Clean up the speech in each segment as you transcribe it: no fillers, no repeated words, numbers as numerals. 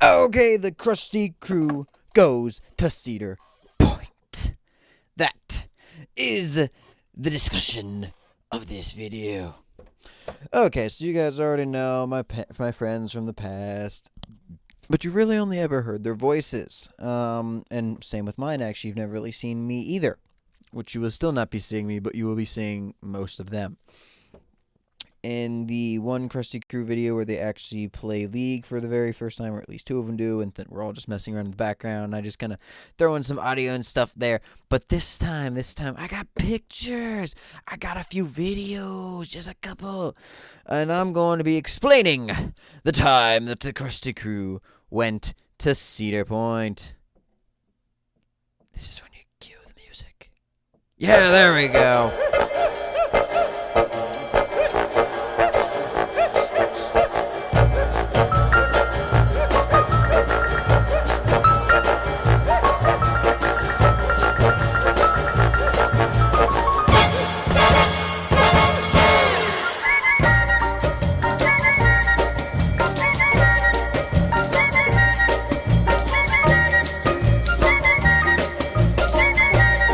Okay, the Krusty Crew goes to Cedar Point. That is the discussion of this video. Okay, so you guys already know my friends from the past, but you really only ever heard their voices. And same with mine, actually. You've never really seen me either, which you will still not be seeing me, but you will be seeing most of them. In the one Krusty Crew video where they actually play League for the very first time, or at least two of them do, and then we're all just messing around in the background. I just kind of throw in some audio and stuff there. But this time, I got pictures. I got a few videos, just a couple. And I'm going to be explaining the time that the Krusty Crew went to Cedar Point. This is when you cue the music. Yeah, there we go.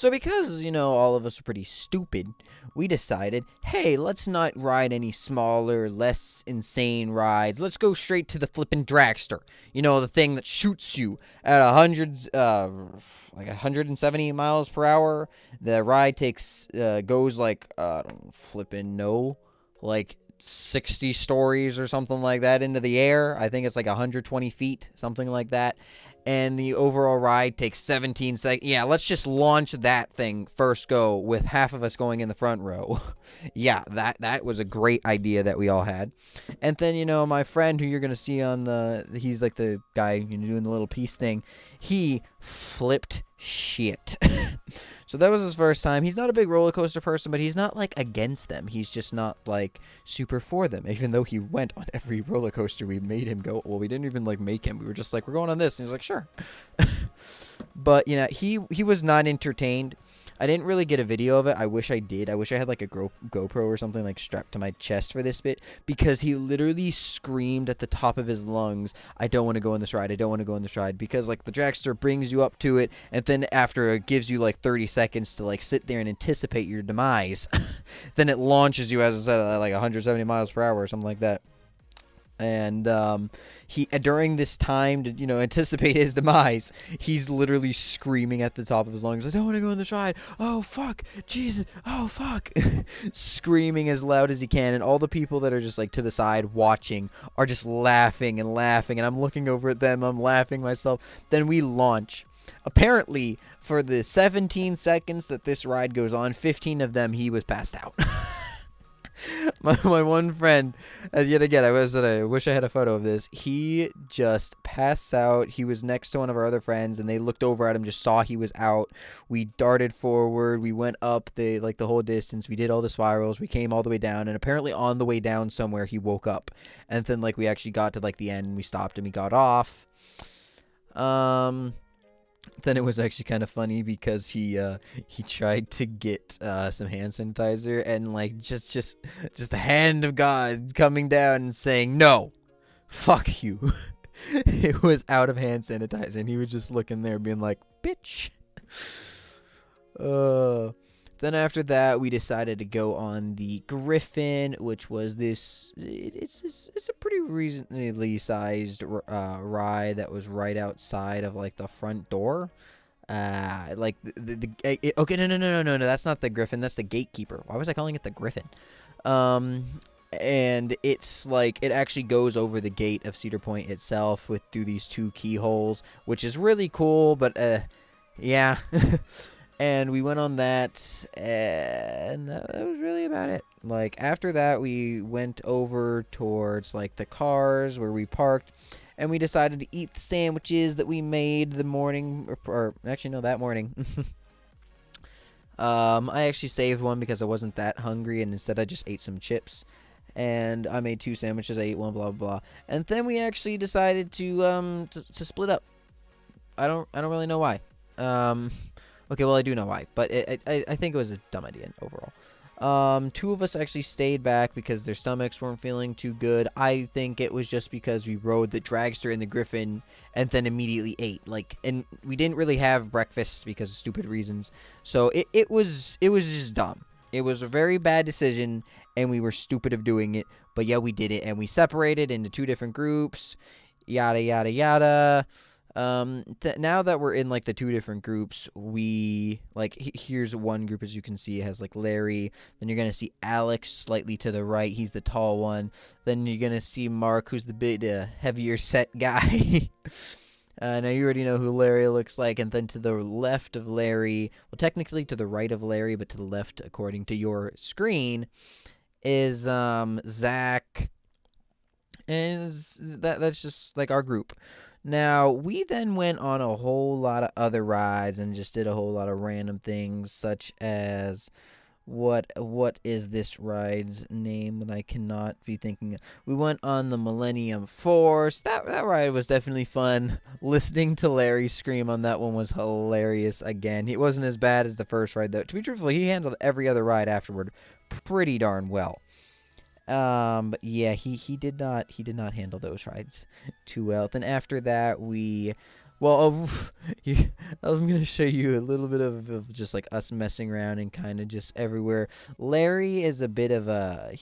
So because, all of us are pretty stupid, we decided, hey, let's not ride any smaller, less insane rides. Let's go straight to the Flippin Dragster. The thing that shoots you at 170 miles per hour. The ride goes like 60 stories or something like that into the air. I think it's like 120 feet, something like that. And the overall ride takes 17 seconds. Yeah, let's just launch that thing first go with half of us going in the front row. Yeah, that was a great idea that we all had. And then, my friend who you're going to see he's like the guy doing the little piece thing. He flipped shit. So that was his first time. He's not a big roller coaster person, but he's not like against them. He's just not like super for them. Even though he went on every roller coaster we made him go. Well, we didn't even like make him. We were just like, we're going on this. And he's like, sure. But he was not entertained. I didn't really get a video of it. I wish I did. I wish I had like a GoPro or something like strapped to my chest for this bit, because he literally screamed at the top of his lungs, I don't want to go on this ride. I don't want to go on this ride. Because like the dragster brings you up to it, and then after it gives you like 30 seconds to like sit there and anticipate your demise, then it launches you, as I said, at like 170 miles per hour or something like that. And he during this time to anticipate his demise, he's literally screaming at the top of his lungs, I don't want to go on this ride, oh fuck, Jesus, oh fuck. Screaming as loud as he can, and all the people that are just like to the side watching are just laughing and laughing, and I'm looking over at them, I'm laughing myself. Then we launch. Apparently for the 17 seconds that this ride goes on, 15 of them he was passed out. My one friend, yet again, I wish I had a photo of this. He just passed out. He was next to one of our other friends, and they looked over at him, just saw he was out. We darted forward. We went up the whole distance. We did all the spirals. We came all the way down, and apparently on the way down somewhere, he woke up. And then we actually got to the end, and we stopped and we got off. Then it was actually kind of funny because he tried to get some hand sanitizer, and just the hand of God coming down and saying, no, fuck you. It was out of hand sanitizer, and he was just looking there being like, bitch. Then after that, we decided to go on the Griffon, which was this. It's a pretty reasonably sized ride that was right outside of the front door. Okay, no, that's not the Griffon. That's the gatekeeper. Why was I calling it the Griffon? And it's it actually goes over the gate of Cedar Point itself through these two keyholes, which is really cool. But yeah. And we went on that, and that was really about it. After that, we went over towards, the cars where we parked, and we decided to eat the sandwiches that we made the morning, or actually, no, that morning. I actually saved one because I wasn't that hungry, and instead I just ate some chips. And I made 2 sandwiches, I ate one, blah, blah, blah. And then we actually decided to split up. I don't really know why. Okay, well, I do know why, but I think it was a dumb idea overall. Two of us actually stayed back because their stomachs weren't feeling too good. I think it was just because we rode the Dragster and the Griffon and then immediately ate. And we didn't really have breakfast because of stupid reasons. So it was just dumb. It was a very bad decision, and we were stupid of doing it. But yeah, we did it, and we separated into 2 different groups. Yada yada yada. Now that we're in like the 2 different groups, we here's one group, as you can see, it has like Larry. Then you're gonna see Alex slightly to the right. He's the tall one. Then you're gonna see Mark, who's the bit heavier set guy. Now you already know who Larry looks like. And then to the left of Larry, well, technically to the right of Larry, but to the left, according to your screen, is Zach. And that's just like our group. Now, we then went on a whole lot of other rides and just did a whole lot of random things, such as what is this ride's name that I cannot be thinking of? We went on the Millennium Force. That ride was definitely fun. Listening to Larry scream on that one was hilarious again. It wasn't as bad as the first ride, though. To be truthful, he handled every other ride afterward pretty darn well. But yeah, he did not handle those rides too well. Then after that, I'm gonna show you a little bit of just like us messing around and kind of just everywhere. Larry is a bit of a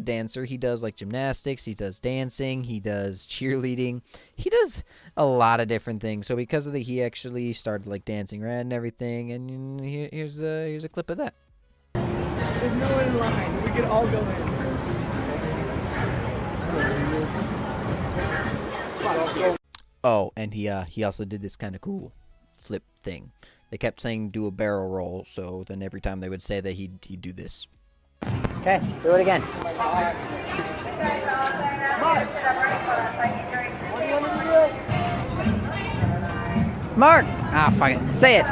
dancer. He does like gymnastics, he does dancing, he does cheerleading, he does a lot of different things. So because of that, he actually started like dancing around and everything. And here's a clip of that. There's no one in line. We could all go in. Oh, and he also did this kind of cool flip thing. They kept saying do a barrel roll, so then every time they would say that he'd do this. Okay, do it again. Mark! Ah, fuck it. Say it.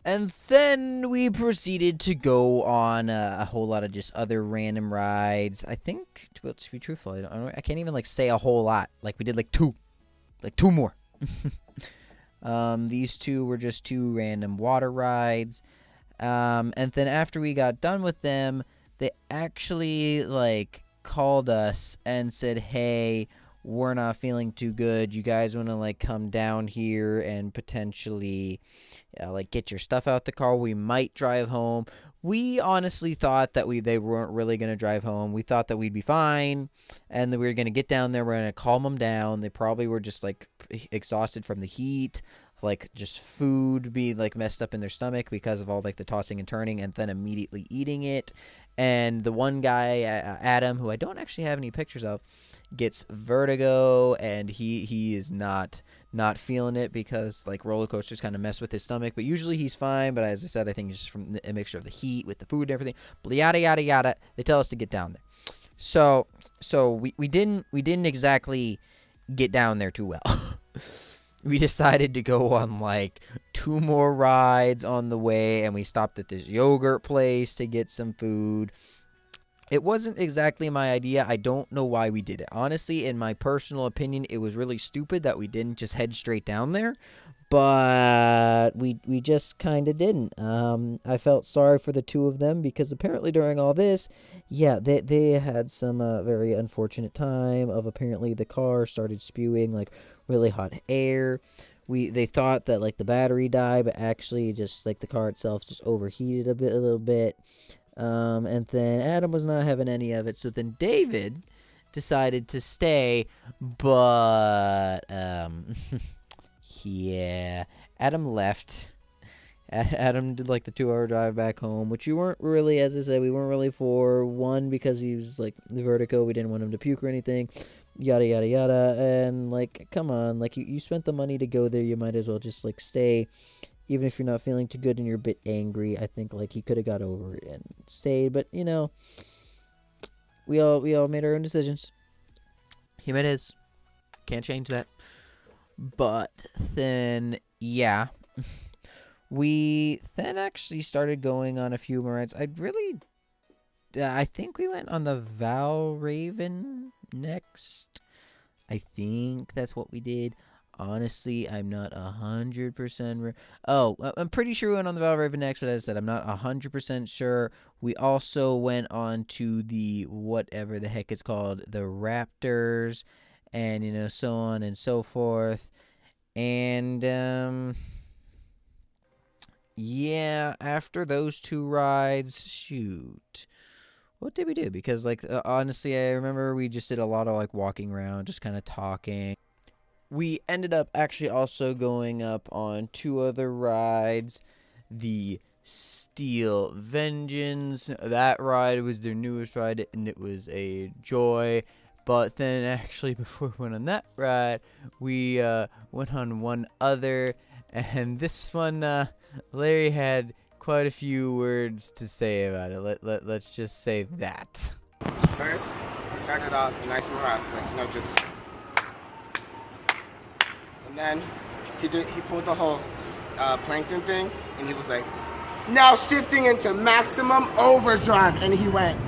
And then we proceeded to go on a whole lot of just other random rides. I think, to be truthful, I can't even like say a whole lot. Like we did like two more. These 2 were just 2 random water rides. And then after we got done with them, they actually like called us and said, "Hey, we're not feeling too good. You guys want to like come down here and potentially like get your stuff out the car? We might drive home." We honestly thought that they weren't really going to drive home. We thought that we'd be fine and that we were going to get down there. We're going to calm them down. They probably were just like exhausted from the heat, like just food being like messed up in their stomach because of all like the tossing and turning and then immediately eating it. And the one guy, Adam, who I don't actually have any pictures of, gets vertigo, and he is not feeling it because like roller coasters kind of mess with his stomach. But usually he's fine. But as I said, I think it's just from a mixture of the heat with the food and everything. But yada yada yada. They tell us to get down there. So we didn't exactly get down there too well. We decided to go on like 2 more rides on the way, and we stopped at this yogurt place to get some food. It wasn't exactly my idea. I don't know why we did it. Honestly, in my personal opinion, it was really stupid that we didn't just head straight down there. But we just kind of didn't. I felt sorry for the 2 of them because apparently during all this, yeah, they had some very unfortunate time of apparently the car started spewing like really hot air. They thought that like the battery died, but actually just like the car itself just overheated a little bit. And then Adam was not having any of it. So then David decided to stay, but yeah, Adam left. Adam did like the 2-hour drive back home, which we weren't really, as I said, we weren't really for. One, because he was like the vertigo, we didn't want him to puke or anything, yada yada yada. And like, come on, like you spent the money to go there, you might as well just like stay, even if you're not feeling too good and you're a bit angry. I think like he could have got over it and stayed, but you know, we all made our own decisions. He made his. Can't change that. But then, yeah, we then actually started going on a few more rides. I think we went on the Val Raven next. I think that's what we did. Honestly, I'm not 100%. Oh, I'm pretty sure we went on the Valraven next, but as I said, I'm not 100% sure. We also went on to the whatever the heck it's called, the Raptors, and so on and so forth. And yeah, after those 2 rides, shoot. What did we do? Because like honestly, I remember we just did a lot of like walking around, just kind of talking. We ended up actually also going up on 2 other rides. The Steel Vengeance. That ride was their newest ride, and it was a joy. But then actually before we went on that ride, we went on one other. And this one, Larry had quite a few words to say about it. Let's just say that. First, we started off nice and rough, like, just... And then he pulled the whole plankton thing, and he was like, now shifting into maximum overdrive, and he went...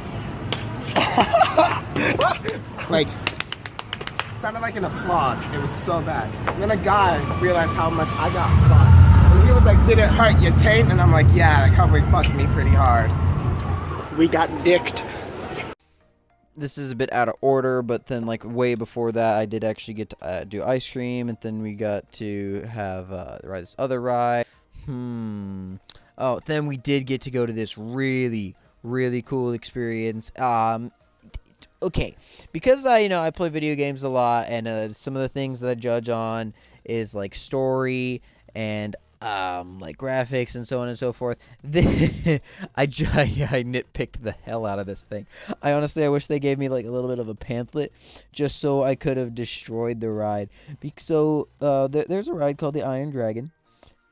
like, it sounded like an applause. It was so bad. And then a guy realized how much I got fucked. And he was like, did it hurt your taint? And I'm like, yeah, that probably fucked me pretty hard. We got dicked. This is a bit out of order, but then like way before that, I did actually get to do ice cream, and then we got to have ride this other ride. Oh, then we did get to go to this really, really cool experience. Okay, because I play video games a lot, and some of the things that I judge on is like story and like graphics and so on and so forth. I nitpicked the hell out of this thing. I wish they gave me like a little bit of a pamphlet just so I could have destroyed the ride. So there's a ride called the Iron Dragon,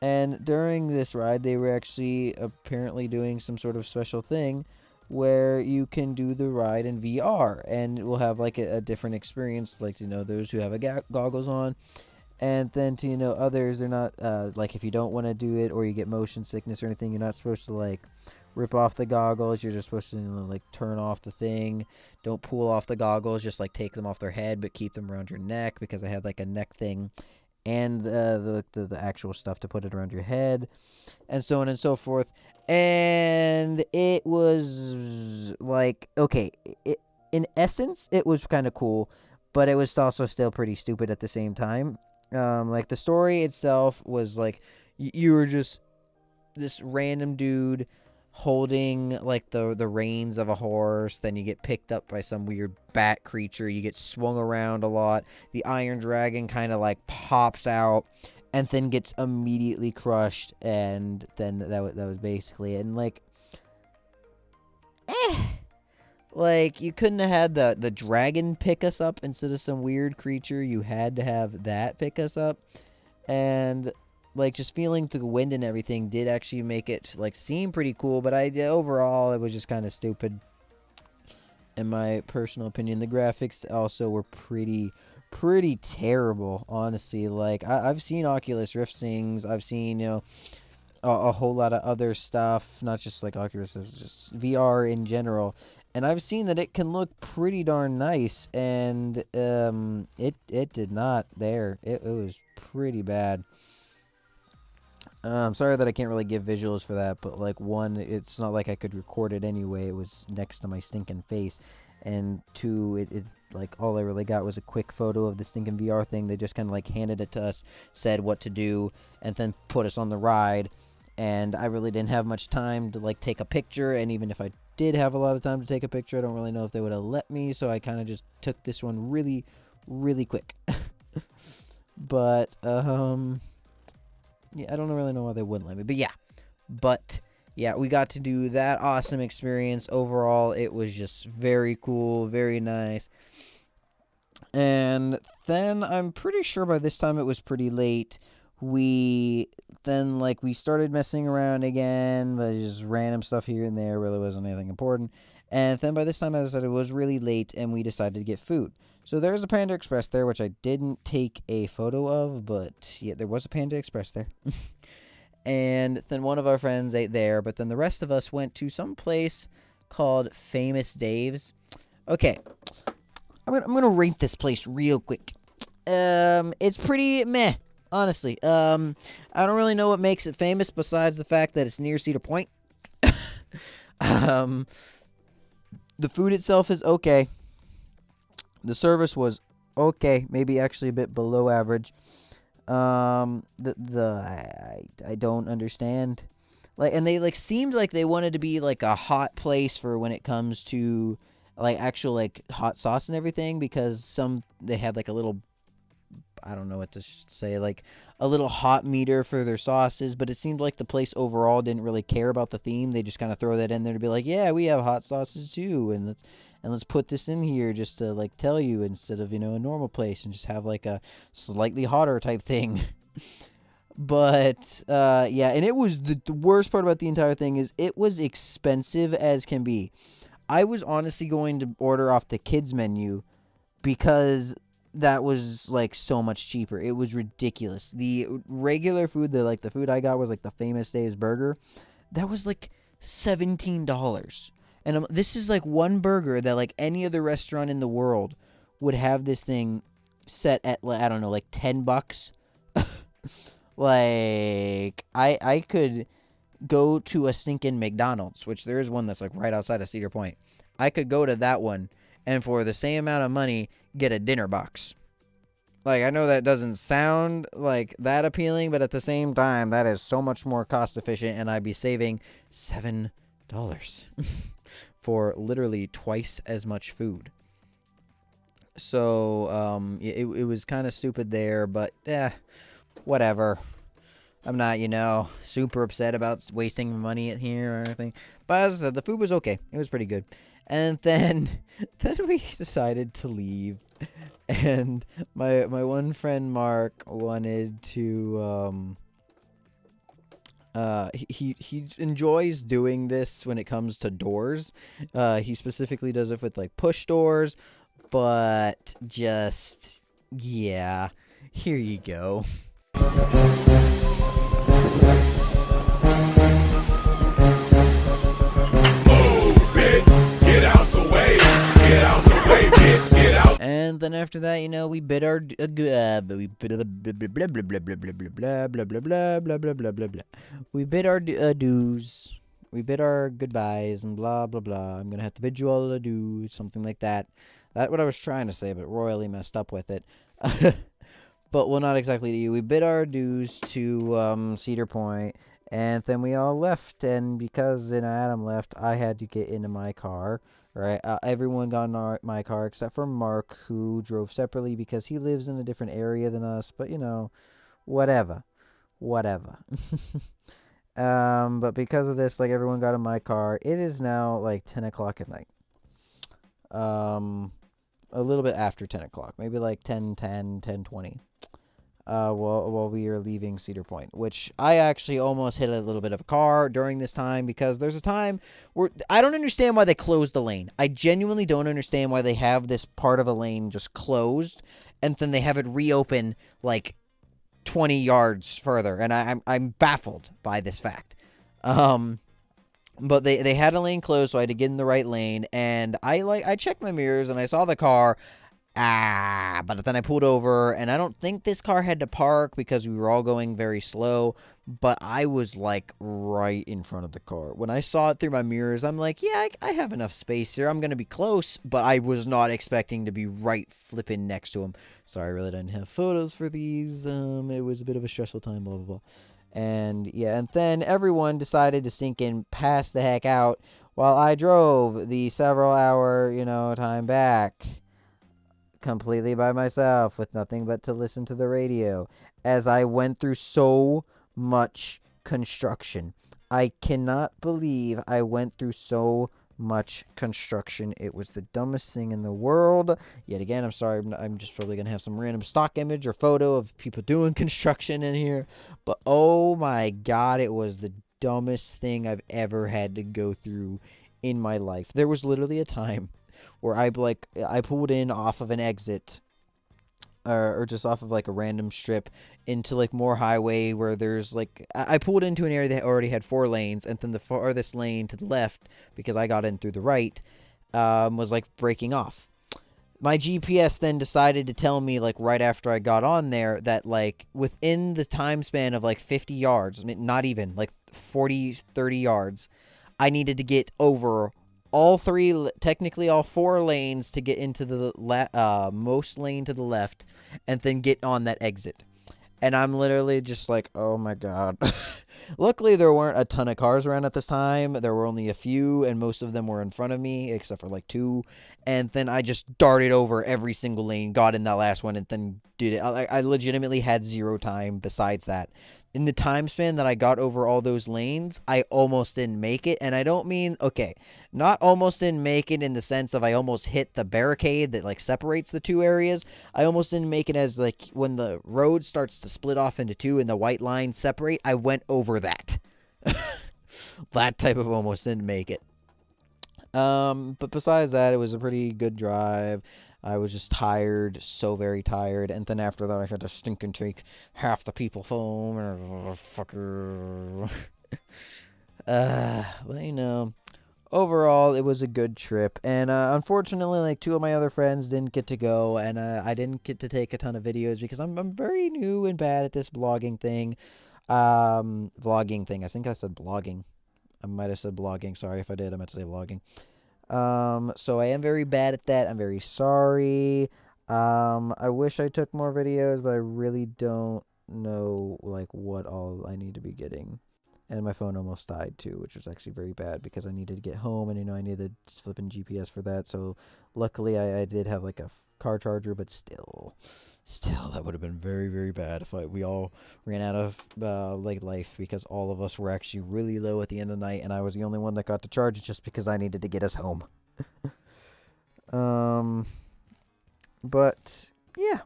and during this ride they were actually apparently doing some sort of special thing where you can do the ride in VR, and it will have like a different experience, like those who have goggles on. And then to others, they're not like, if you don't want to do it or you get motion sickness or anything, you're not supposed to like rip off the goggles. You're just supposed to like turn off the thing. Don't pull off the goggles, just like take them off their head, but keep them around your neck, because I had like a neck thing and the actual stuff to put it around your head, and so on and so forth. And it was like, okay, in essence it was kind of cool, but it was also still pretty stupid at the same time. Like the story itself was like, you were just this random dude holding like the reins of a horse, then you get picked up by some weird bat creature, you get swung around a lot, the Iron Dragon kind of like pops out and then gets immediately crushed, and then that was basically it. And like, like, you couldn't have had the dragon pick us up instead of some weird creature. You had to have that pick us up. And like, just feeling the wind and everything did actually make it like seem pretty cool, but overall it was just kind of stupid in my personal opinion. The graphics also were pretty terrible, honestly. Like, I've seen Oculus Rift things, I've seen a whole lot of other stuff, not just like Oculus, just VR in general, and I've seen that it can look pretty darn nice, and it did not there. It was pretty bad. I'm sorry that I can't really give visuals for that, but like, one, it's not like I could record it anyway. It was next to my stinking face, and two, it like, all I really got was a quick photo of the stinking VR thing. They just kind of like handed it to us, said what to do, and then put us on the ride. And I really didn't have much time to like take a picture, and even if I did have a lot of time to take a picture, I don't really know if they would have let me, so I kind of just took this one really quick. But yeah, I don't really know why they wouldn't let me, but yeah, we got to do that awesome experience. Overall, it was just very cool, very nice. And then I'm pretty sure by this time it was pretty late. We started messing around again, but just random stuff here and there, really wasn't anything important. And then by this time, as I said, it was really late, and we decided to get food. So there's a Panda Express there, which I didn't take a photo of, but yeah, there was a Panda Express there. And then one of our friends ate there, but then the rest of us went to some place called Famous Dave's. Okay, I'm gonna rate this place real quick. It's pretty meh, honestly. I don't really know what makes it famous besides the fact that it's near Cedar Point. The food itself is okay. The service was okay, maybe actually a bit below average. I don't understand. And they seemed like they wanted to be like a hot place for when it comes to actual hot sauce and everything, because they had like a little, I don't know what to say, like a little hot meter for their sauces, but it seemed like the place overall didn't really care about the theme. They just kind of throw that in there to be like, yeah, we have hot sauces too, and let's put this in here just to tell you, instead of a normal place, and just have like a slightly hotter type thing. But yeah, and it was the worst part about the entire thing is it was expensive as can be. I was honestly going to order off the kids menu because that was so much cheaper. It was ridiculous. The regular food, the food I got was the Famous Dave's burger. That was $17. And this is one burger that any other restaurant in the world would have this thing set at I don't know, $10. I could go to a stinking McDonald's, which there is one that's right outside of Cedar Point. I could go to that one and for the same amount of money get a dinner box. I know that doesn't sound that appealing, but at the same time, that is so much more cost efficient, and I'd be saving $7 for literally twice as much food. So it was kind of stupid there, but whatever. I'm not, super upset about wasting money here or anything. But as I said, the food was okay. It was pretty good. And then we decided to leave. And my one friend Mark wanted to he enjoys doing this when it comes to doors. He specifically does it with push doors, but just yeah. Here you go. And then after that, we bid our we bid our dues. We bid our goodbyes and blah blah blah. I'm gonna have to bid you all adieu, something like that. That's what I was trying to say, but royally messed up with it. But well, not exactly to you. We bid our dues to Cedar Point, and then we all left. And because Adam left, I had to get into my car. Right, everyone got in my car except for Mark, who drove separately because he lives in a different area than us. But whatever. But because of this, everyone got in my car. It is now 10 o'clock at night. A little bit after 10 o'clock, maybe 10:20. While we are leaving Cedar Point, which I actually almost hit a little bit of a car during this time, because there's a time where I don't understand why they closed the lane. I genuinely don't understand why they have this part of a lane just closed and then they have it reopen 20 yards further, and I'm baffled by this fact. But they had a lane closed, so I had to get in the right lane, and I checked my mirrors and I saw the car. But then I pulled over, and I don't think this car had to park because we were all going very slow, but I was right in front of the car. When I saw it through my mirrors, I'm yeah, I have enough space here. I'm going to be close, but I was not expecting to be right flipping next to him. Sorry, I really didn't have photos for these. It was a bit of a stressful time, blah, blah, blah. And yeah, and then everyone decided to stink and pass the heck out while I drove the several hour, time back. Completely by myself with nothing but to listen to the radio as I went through so much construction. I cannot believe I went through so much construction. It was the dumbest thing in the world. Yet again, I'm sorry, I'm just probably gonna have some random stock image or photo of people doing construction in here, but oh my god, it was the dumbest thing I've ever had to go through in my life. There was literally a time where I pulled in off of an exit, or just off of a random strip into more highway where there's I pulled into an area that already had 4 lanes, and then the farthest lane to the left, because I got in through the right, was breaking off. my GPS then decided to tell me, like, right after I got on there that, like, within the time span of, like, 50 yards, I mean, not even, like, 40, 30 yards, I needed to get over all three, technically all four lanes to get into the most lane to the left and then get on that exit. And I'm literally just like, oh my god. Luckily, there weren't a ton of cars around at this time. There were only a few, and most of them were in front of me, except for like 2. And then I just darted over every single lane, got in that last one, and then did it. I legitimately had 0 time besides that. In the time span that I got over all those lanes, I almost didn't make it. And I don't mean, okay, not almost didn't make it in the sense of I almost hit the barricade that, like, separates the 2 areas. I almost didn't make it as, like, when the road starts to split off into 2 and the white lines separate, I went over that. That type of almost didn't make it. But besides that, it was a pretty good drive. I was just tired, so very tired, and then after that I had to stinking take half the people home, and fucker. But you know, overall, it was a good trip, and unfortunately, like, 2 of my other friends didn't get to go, and I didn't get to take a ton of videos because I'm very new and bad at this vlogging thing. Vlogging thing. I think I said blogging. I might have said blogging. Sorry if I did. I meant to say vlogging. So I am very bad at that. I'm very sorry. I wish I took more videos, but I really don't know, like, what all I need to be getting. And my phone almost died too, which was actually very bad because I needed to get home, and, you know, I needed flipping GPS for that. So luckily I did have, like, a car charger, but still that would have been very, very bad if we all ran out of like, life, because all of us were actually really low at the end of the night, and I was the only one that got to charge just because I needed to get us home. But yeah,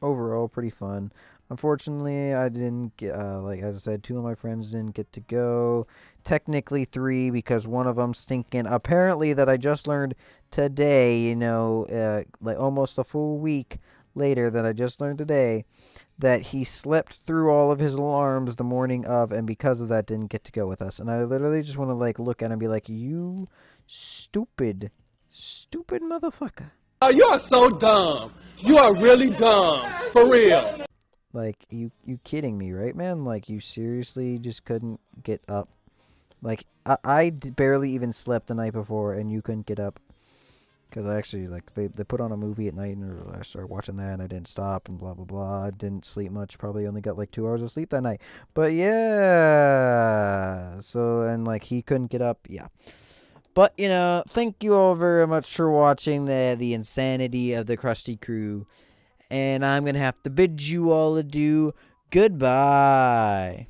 overall pretty fun. Unfortunately, I didn't get, like, as I said, 2 of my friends didn't get to go. Technically 3, because one of them stinking, apparently, that I just learned today, you know, like almost a full week later that I just learned today, that he slept through all of his alarms the morning of, and because of that didn't get to go with us. And I literally just want to, like, look at him and be like, you stupid motherfucker. Oh, you are so dumb. You are really dumb. For real. Like, you kidding me, right, man? Like, you seriously just couldn't get up? Like, I barely even slept the night before, and you couldn't get up. Because I actually, like, they put on a movie at night, and I started watching that, and I didn't stop, and blah, blah, blah. I didn't sleep much. Probably only got, like, 2 hours of sleep that night. But, yeah. So, and, like, he couldn't get up. Yeah. But, you know, thank you all very much for watching the insanity of the Krusty Krew. And I'm going to have to bid you all adieu. Goodbye.